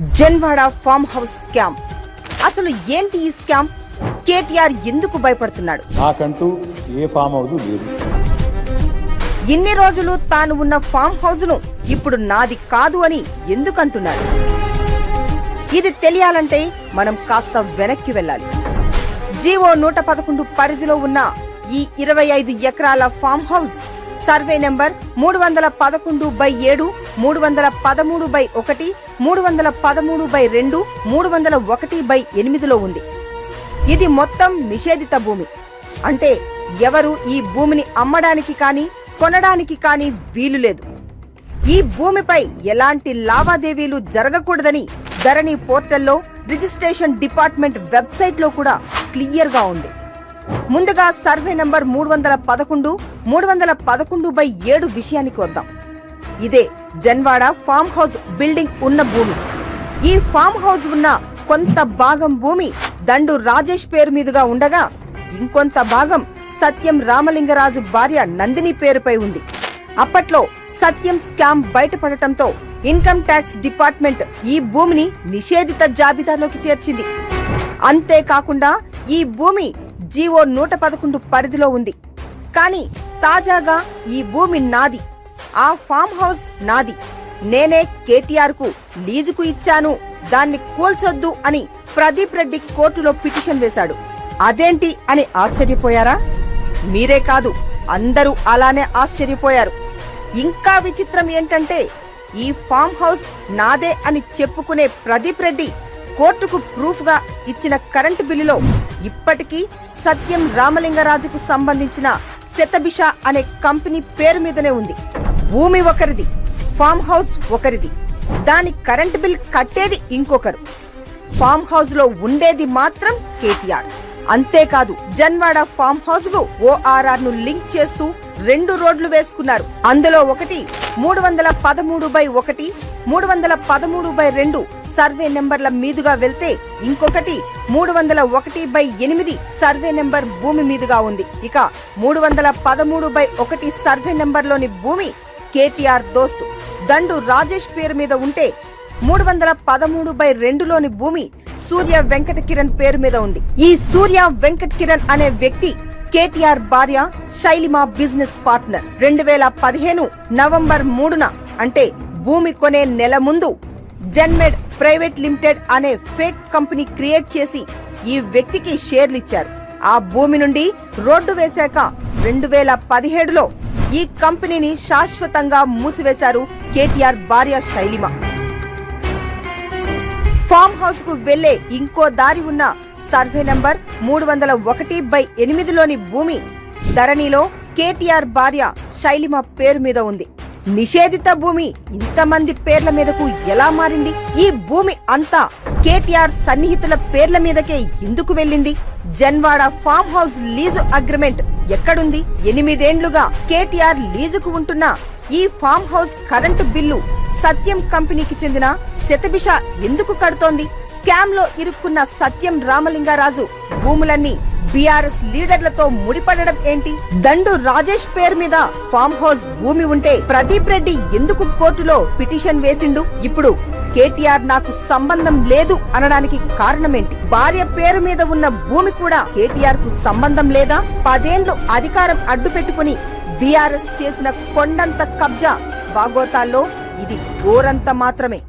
Janwada farm house scam. అసలు ఏంటి ఈ స్కామ్? కేటీఆర్ ఎందుకు భయపడుతున్నాడు? నాకంటూ ఏ ఫామ్ హౌస్ లేదు. ఇన్ని రోజులు తాను ఉన్న ఫామ్ హౌస్ ను ఇప్పుడు నాది కాదు అని ఎందుకంటున్నాడు? ఇది తెలియాలంటే మనం కాస్త వెనక్కి వెళ్ళాలి. జీవో 111 పరిధిలో ఉన్న ఈ 25 ఎకరాల ఫామ్ హౌస్ సర్వే నెంబర్ 311/7, 313/1, 313/2, 301/8లో ఉంది. ఇది మొత్తం నిషేధిత భూమి. అంటే ఎవరు ఈ భూమిని అమ్మడానికి కానీ కొనడానికి కానీ వీలు లేదు. ఈ భూమిపై ఎలాంటి లావాదేవీలు జరగకూడదని ధరణి పోర్టల్లో, రిజిస్ట్రేషన్ డిపార్ట్మెంట్ వెబ్సైట్ లో కూడా క్లియర్ గా ఉంది. ముందుగా సర్వే నంబర్ 311, 311/7 విషయానికి వద్దాం. ఇదే జన్వాడ ఫామ్ హౌస్ బిల్డింగ్ ఉన్న భూమి. ఈ ఫామ్ హౌస్ ఉన్న కొంత భాగం భూమి దండు రాజేష్ పేరు మీదుగా ఉండగా, ఇంకొంత భాగం సత్యం రామలింగరాజు భార్య నందిని పేరుపై ఉంది. అప్పట్లో సత్యం స్కామ్ బయటపడటంతో ఇన్కమ్ ట్యాక్స్ డిపార్ట్మెంట్ ఈ భూమిని నిషేధిత జాబితాలోకి చేర్చింది. అంతేకాకుండా ఈ భూమి జీవో 111 పరిధిలో ఉంది. కానీ తాజాగా ఈ భూమి నాది, ఆ ఫామ్ హౌస్ నాది, నేనే కేటీఆర్ కు లీజుకు ఇచ్చాను, దాన్ని కూల్చొద్దు అని ప్రదీప్ రెడ్డి కోర్టులో పిటిషన్ వేశాడు. అదేంటి అని ఆశ్చర్యపోయారా? మీరే కాదు, అందరూ అలానే ఆశ్చర్యపోయారు. ఇంకా విచిత్రం ఏంటంటే ఈ ఫామ్ హౌస్ నాదే అని చెప్పుకునే ప్రదీప్ రెడ్డి కోర్టుకు ప్రూఫ్ గా ఇచ్చిన కరెంటు బిల్లులో ఇప్పటికీ సత్యం రామలింగరాజుకు సంబంధించిన శతభిష అనే కంపెనీ పేరు మీదనే ఉంది. భూమి ఒకరిది, ఫామ్ హౌస్ ఒకరిది, దాని కరెంటు బిల్ కట్టేది ఇంకొకరు. ఫామ్ హౌస్ లో ఉండేది మాత్రం కేటీఆర్. అంతేకాదు, జన్వాడ ఫామ్ హౌస్ కు ఓఆర్ఆర్ ను లింక్ చేస్తూ 2 రోడ్లు వేసుకున్నారు. అందులో ఒకటి 313/1, 313/2 సర్వే నెంబర్ల మీదుగా వెళ్తే, ఇంకొకటి 301/8 సర్వే నెంబర్ భూమి మీదుగా ఉంది. ఇక 313/1 సర్వే నెంబర్లోని భూమి కేటీఆర్ దోస్తు దండు రాజేష్ పేరు మీద ఉంటే, 313/2లోని భూమి సూర్య వెంకట కిరణ్ పేరు మీద ఉంది. ఈ సూర్య వెంకట కిరణ్ అనే వ్యక్తి కేటీఆర్ భార్య శైలిమా బిజినెస్ పార్ట్నర్. 2015 నవంబర్ 3న, అంటే భూమి కొనే నెల ముందు, జన్మెడ్ ప్రైవేట్ లిమిటెడ్ అనే ఫేక్ కంపెనీ క్రియేట్ చేసి ఈ వ్యక్తికి షేర్లిచ్చారు. ఆ భూమి నుండి రోడ్డు వేశాక 2017లో ఈ కంపెనీని శాశ్వతంగా మూసివేశారు కేటీఆర్ భార్య శైలిమా. ఫామ్ హౌస్ కు వెళ్లే ఇంకో దారి ఉన్న సర్వే నంబర్ 301/8లోని భూమి ధరణిలో కేటీఆర్ భార్య శైలిమ పేరు మీద ఉంది. నిషేధిత భూమి ఇంతమంది పేర్ల మీదకు ఎలా మారింది? ఈ భూమి అంతా కేటీఆర్ సన్నిహితుల పేర్ల మీదకే ఎందుకు వెళ్ళింది? Janwada farm house lease agreement ఎక్కడుంది? 8 ఏళ్లుగా కేటీఆర్ లీజుకు ఉంటున్న ఈ ఫామ్ హౌస్ కరెంటు బిల్లు సత్యం కంపెనీకి చెందిన శతభిష ఎందుకు కడుతోంది? స్కామ్ లో ఇరుక్కున్న సత్యం రామలింగరాజు భూములన్నీ బీఆర్ఎస్ లీడర్లతో ముడిపడడం ఏంటి? దండు రాజేష్ పేరు మీద ఫామ్ హౌస్ భూమి ఉంటే ప్రదీప్ రెడ్డి ఎందుకు కోర్టులో పిటిషన్ వేసిండు? ఇప్పుడు కేటీఆర్ నాకు సంబంధం లేదు అనడానికి కారణమేంటి? భార్య పేరు మీద ఉన్న భూమి కూడా కేటీఆర్ కు సంబంధం లేదా? 10 ఏళ్లు అధికారం అడ్డు పెట్టుకుని బీఆర్ఎస్ చేసిన కొండంత కబ్జా బాగోతాల్లో ఇది గోరంత మాత్రమే.